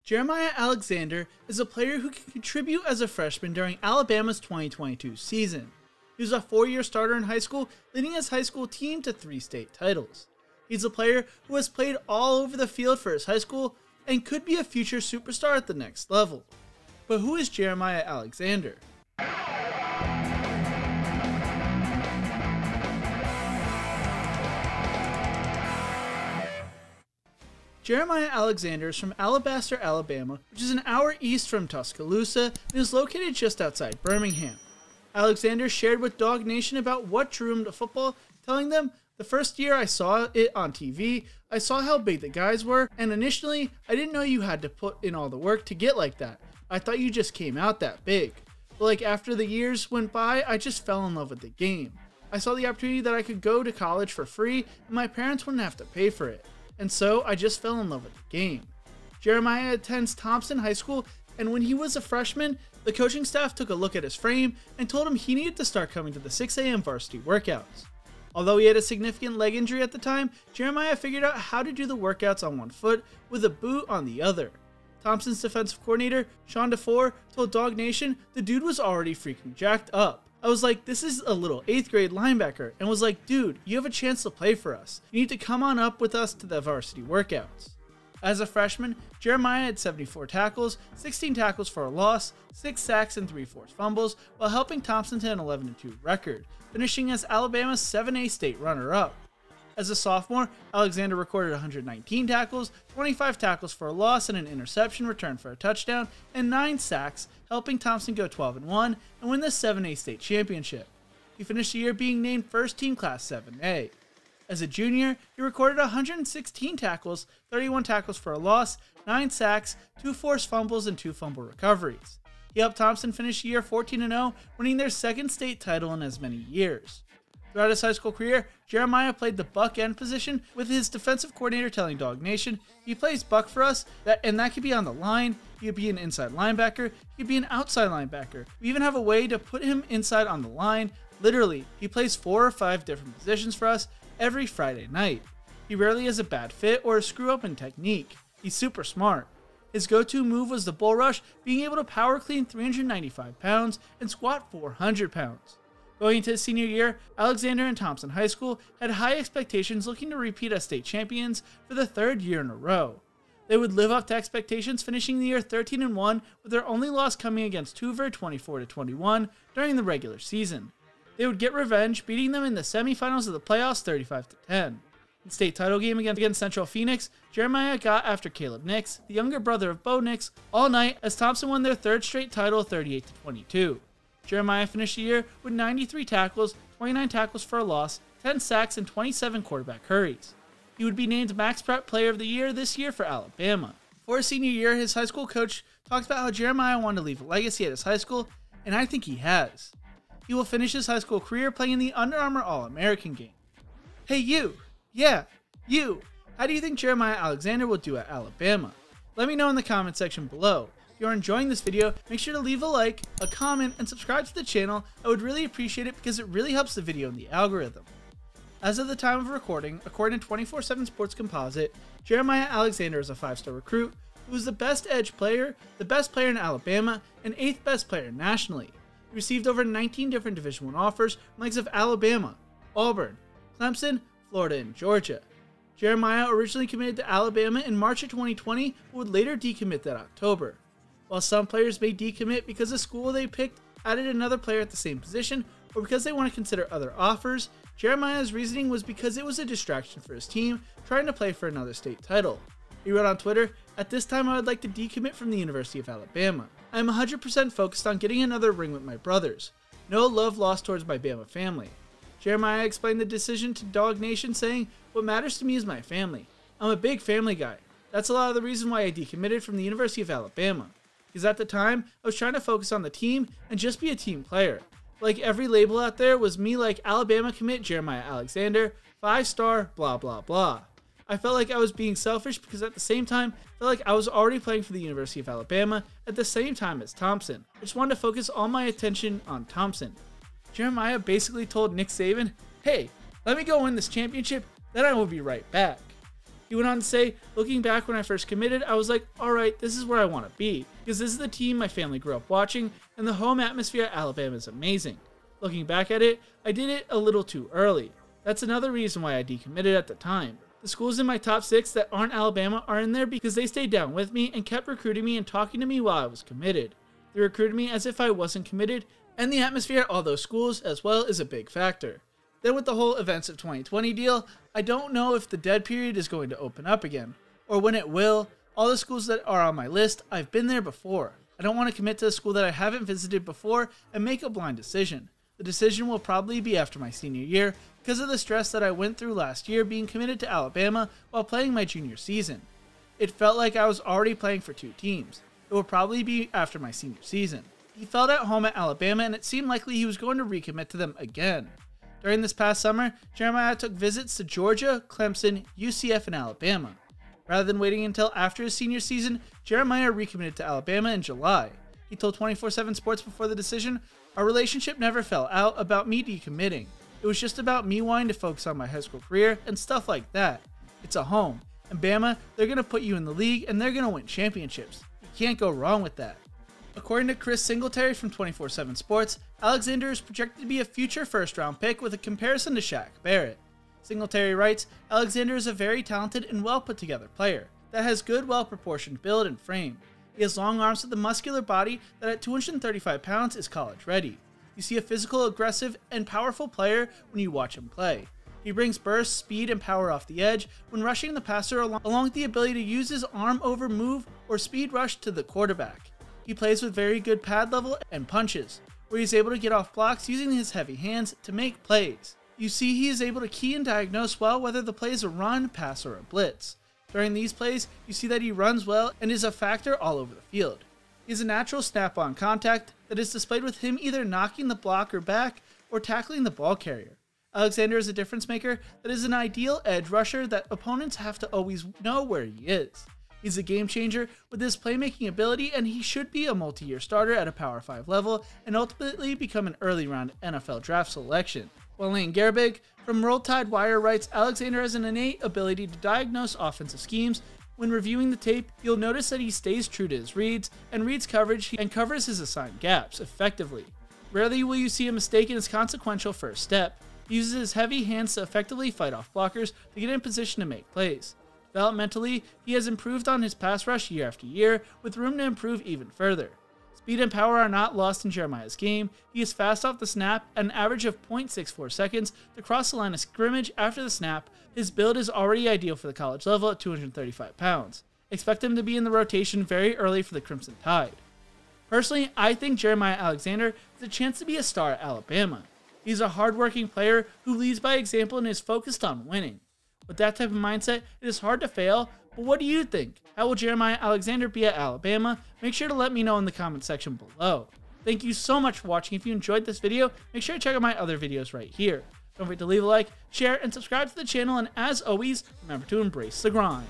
Jeremiah Alexander is a player who can contribute as a freshman during Alabama's 2022 season. He was a 4-year starter in high school, leading his high school team to 3 state titles. He's a player who has played all over the field for his high school and could be a future superstar at the next level. But who is Jeremiah Alexander? Jeremiah Alexander is from Alabaster, Alabama, which is an hour east from Tuscaloosa and is located just outside Birmingham. Alexander shared with Dog Nation about what drew him to football, telling them, "The first year I saw it on TV, I saw how big the guys were, and initially, I didn't know you had to put in all the work to get like that. I thought you just came out that big. But like after the years went by, I just fell in love with the game. I saw the opportunity that I could go to college for free, and my parents wouldn't have to pay for it. And so I just fell in love with the game." Jeremiah attends Thompson High School, and when he was a freshman, the coaching staff took a look at his frame and told him he needed to start coming to the 6 a.m. varsity workouts. Although he had a significant leg injury at the time, Jeremiah figured out how to do the workouts on one foot with a boot on the other. Thompson's defensive coordinator, Sean DeFore, told Dog Nation the dude was already freaking jacked up. "I was like, this is a little 8th grade linebacker," and was like, "Dude, you have a chance to play for us. You need to come on up with us to the varsity workouts." As a freshman, Jeremiah had 74 tackles, 16 tackles for a loss, 6 sacks, and 3 forced fumbles, while helping Thompson to an 11-2 record, finishing as Alabama's 7A state runner-up. As a sophomore, Alexander recorded 119 tackles, 25 tackles for a loss and an interception return for a touchdown, and 9 sacks, helping Thompson go 12-1 and win the 7A state championship. He finished the year being named first team Class 7A. As a junior, he recorded 116 tackles, 31 tackles for a loss, 9 sacks, 2 forced fumbles, and 2 fumble recoveries. He helped Thompson finish the year 14-0, winning their 2nd state title in as many years. Throughout his high school career, Jeremiah played the buck end position, with his defensive coordinator telling Dog Nation, "He plays buck for us, and that could be on the line, he could be an inside linebacker, he could be an outside linebacker. We even have a way to put him inside on the line. Literally, he plays 4 or 5 different positions for us every Friday night. He rarely has a bad fit or a screw up in technique. He's super smart." His go-to move was the bull rush, being able to power clean 395 pounds and squat 400 pounds. Going into his senior year, Alexander and Thompson High School had high expectations, looking to repeat as state champions for the 3rd year in a row. They would live up to expectations, finishing the year 13-1, with their only loss coming against Hoover 24-21 during the regular season. They would get revenge, beating them in the semifinals of the playoffs 35-10. In the state title game against Central Phoenix, Jeremiah got after Caleb Nix, the younger brother of Bo Nix, all night as Thompson won their 3rd straight title 38-22. Jeremiah finished the year with 93 tackles, 29 tackles for a loss, 10 sacks, and 27 quarterback hurries. He would be named Max Prep Player of the Year this year for Alabama. For his senior year, his high school coach talked about how Jeremiah wanted to leave a legacy at his high school, and I think he has. He will finish his high school career playing in the Under Armour All-American game. Hey you! Yeah, you! How do you think Jeremiah Alexander will do at Alabama? Let me know in the comment section below. If you're enjoying this video, make sure to leave a like, a comment, and subscribe to the channel. I would really appreciate it because it really helps the video in the algorithm. As of the time of recording, according to 24/7 Sports Composite, Jeremiah Alexander is a 5-star recruit who was the best edge player, the best player in Alabama, and 8th best player nationally. He received over 19 different Division I offers from the likes of Alabama, Auburn, Clemson, Florida, and Georgia. Jeremiah originally committed to Alabama in March of 2020, but would later decommit that October. While some players may decommit because the school they picked added another player at the same position, or because they want to consider other offers, Jeremiah's reasoning was because it was a distraction for his team trying to play for another state title. He wrote on Twitter, "At this time I would like to decommit from the University of Alabama. I am 100% focused on getting another ring with my brothers. No love lost towards my Bama family." Jeremiah explained the decision to Dog Nation, saying, "What matters to me is my family. I'm a big family guy. That's a lot of the reason why I decommitted from the University of Alabama. Because at the time, I was trying to focus on the team and just be a team player. Like every label out there was me like Alabama commit Jeremiah Alexander, 5-star, blah blah blah. I felt like I was being selfish because at the same time, I felt like I was already playing for the University of Alabama at the same time as Thompson. I just wanted to focus all my attention on Thompson." Jeremiah basically told Nick Saban, "Hey, let me go win this championship, then I will be right back." He went on to say, looking back when I first committed, I was like, alright, this is where I want to be, because this is the team my family grew up watching, and the home atmosphere at Alabama is amazing. Looking back at it, I did it a little too early. That's another reason why I decommitted at the time. The schools in my top 6 that aren't Alabama are in there because they stayed down with me and kept recruiting me and talking to me while I was committed. They recruited me as if I wasn't committed, and the atmosphere at all those schools as well is a big factor. Then with the whole events of 2020 deal, I don't know if the dead period is going to open up again, or when it will. All the schools that are on my list, I've been there before. I don't want to commit to a school that I haven't visited before and make a blind decision. The decision will probably be after my senior year because of the stress that I went through last year being committed to Alabama while playing my junior season. It felt like I was already playing for 2 teams. It will probably be after my senior season. He felt at home at Alabama and it seemed likely he was going to recommit to them again. During this past summer, Jeremiah took visits to Georgia, Clemson, UCF, and Alabama. Rather than waiting until after his senior season, Jeremiah recommitted to Alabama in July. He told 24/7 Sports before the decision, "Our relationship never fell out about me decommitting. It was just about me wanting to focus on my high school career and stuff like that. It's a home. And Bama, they're going to put you in the league and they're going to win championships. You can't go wrong with that." According to Chris Singletary from 24/7 Sports, Alexander is projected to be a future first-round pick with a comparison to Shaq Barrett. Singletary writes, "Alexander is a very talented and well-put-together player that has good, well-proportioned build and frame. He has long arms with a muscular body that at 235 pounds is college-ready. You see a physical, aggressive, and powerful player when you watch him play. He brings burst, speed, and power off the edge when rushing the passer along with the ability to use his arm over move or speed rush to the quarterback. He plays with very good pad level and punches, where he's able to get off blocks using his heavy hands to make plays. You see he is able to key and diagnose well whether the play is a run, pass, or a blitz. During these plays, you see that he runs well and is a factor all over the field. He is a natural snap-on contact that is displayed with him either knocking the blocker back or tackling the ball carrier. Alexander is a difference maker that is an ideal edge rusher that opponents have to always know where he is. He's a game changer with his playmaking ability, and he should be a multi-year starter at a Power 5 level and ultimately become an early round NFL draft selection." While Lane Gerbig from Roll Tide Wire writes, "Alexander has an innate ability to diagnose offensive schemes. When reviewing the tape, you'll notice that he stays true to his reads and reads coverage and covers his assigned gaps effectively. Rarely will you see a mistake in his consequential first step. He uses his heavy hands to effectively fight off blockers to get in position to make plays. Developmentally, he has improved on his pass rush year after year, with room to improve even further. Speed and power are not lost in Jeremiah's game. He is fast off the snap at an average of 0.64 seconds to cross the line of scrimmage after the snap. His build is already ideal for the college level at 235 pounds. Expect him to be in the rotation very early for the Crimson Tide. Personally, I think Jeremiah Alexander has a chance to be a star at Alabama. He's a hardworking player who leads by example and is focused on winning. With that type of mindset, it is hard to fail, but what do you think? How will Jeremiah Alexander be at Alabama? Make sure to let me know in the comment section below. Thank you so much for watching. If you enjoyed this video, make sure to check out my other videos right here. Don't forget to leave a like, share, and subscribe to the channel, and as always, remember to embrace the grind.